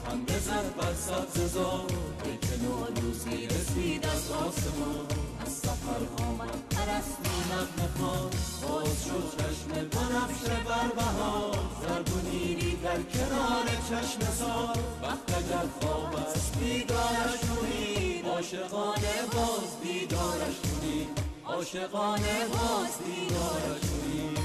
خنده زد بر سبز زار ای که نوروزی رسید از آسمان از سفر آمد ارسطو نغمه خوان باز شد چشم بنفشه بر بهار زرد و نیلی در کنار چشم سار وقت اگر خواب است بیدارش کنید عاشقانه باز بیدارش کنید عاشقانه باز بیدارش کنید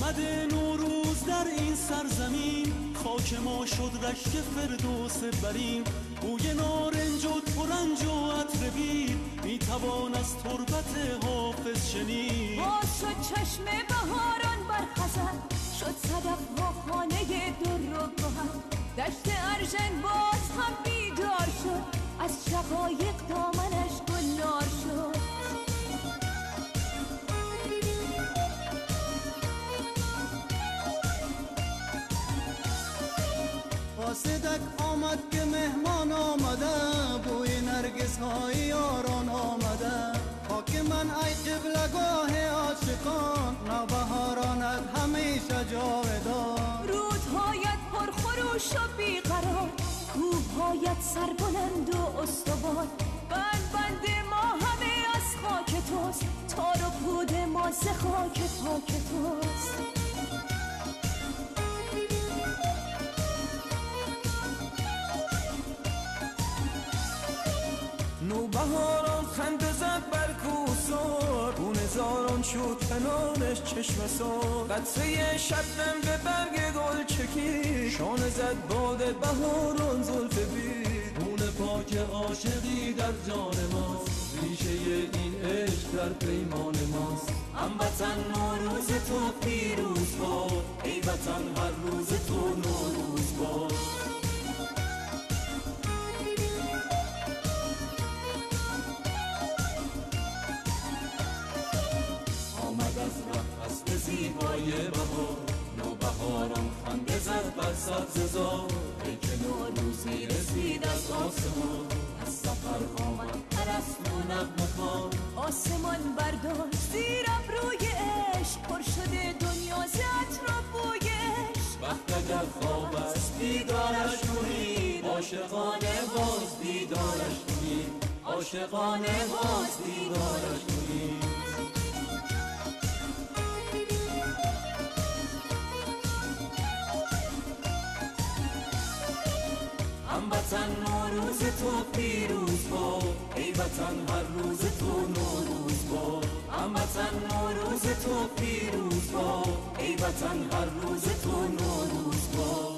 آمده نوروز در این سرزمین خاک ما شد رشک فردوس برین بوی نارنج و ترنج و عطر بید میتوان از تربت حافظ شنید باز شد چشم بهاران بر خزر شد صدف ها خانه در و گوهر دشت ارژن باز هم بیدار شد از شقایق دامنش گلنار شد قاصدک آمد که مهمان آمده بوی نرگس های یاران آمده خاک من ای قبلگاه عاشقان نوبهارانت همیشه جاودان رودهایت پرخروش و بیقرار کوههایت سربلند و استوار بند بند ما همه از خاک توست تار و پود ما ز خاک پاک توست نوبهاران خنده زد بر کوسار گونه زاران شد کنارش چشم سار قطره شبنم به برگ گل چکی شانه زد باد بهاران زلف بید خون پاک عاشقی در جان ماست ریشه این عشق در پیمان ماست هموطن نوروز تو پیروز باد ای وطن هر روز تو نوروز باد فصل زیبای بهار نوبهاران خنده زد بر سبز زار ای که نوروزی رسید از آسمان از سفر آمد ارسطو نغمه خوان آسمان برداشت زیر ابروی عشق پر شده دنیا ز عطر و بوی عشق وقت اگر خواب است بیدارش کنید عاشقانه باز بیدارش کنید عاشقانه باز بیدارش کنید هموطن نوروز تو پیروز باد ای وطن هر روز تو نوروز باد هموطن نوروز تو پیروز باد ای وطن هر روز تو نوروز باد